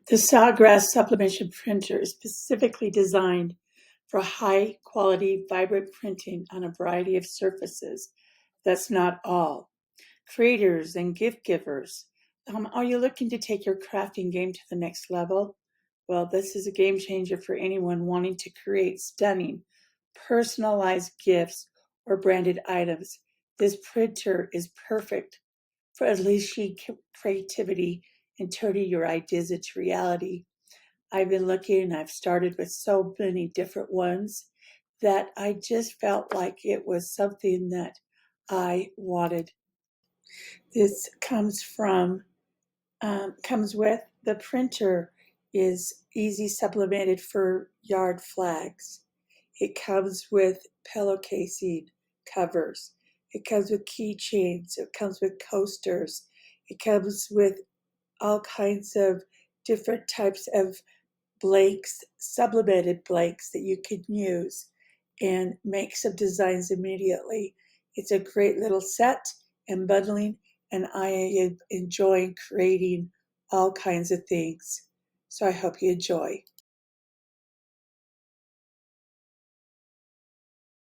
The Sawgrass Sublimation printer is specifically designed for high-quality, vibrant printing on a variety of surfaces. That's not all. Creators and gift givers, are you looking to take your crafting game to the next level? Well, this is a game changer for anyone wanting to create stunning, personalized gifts or branded items. This printer is perfect for unleashing creativity and turning your ideas into reality. I've been looking and I've started with so many different ones that I just felt like it was something that I wanted. This comes with the printer is easy sublimated for yard flags. It comes with pillowcasing covers. It comes with keychains. It comes with coasters. It comes with all kinds of different types of blanks, sublimated blanks that you can use and make some designs immediately. It's a great little set and bundling, and I enjoy creating all kinds of things. So I hope you enjoy.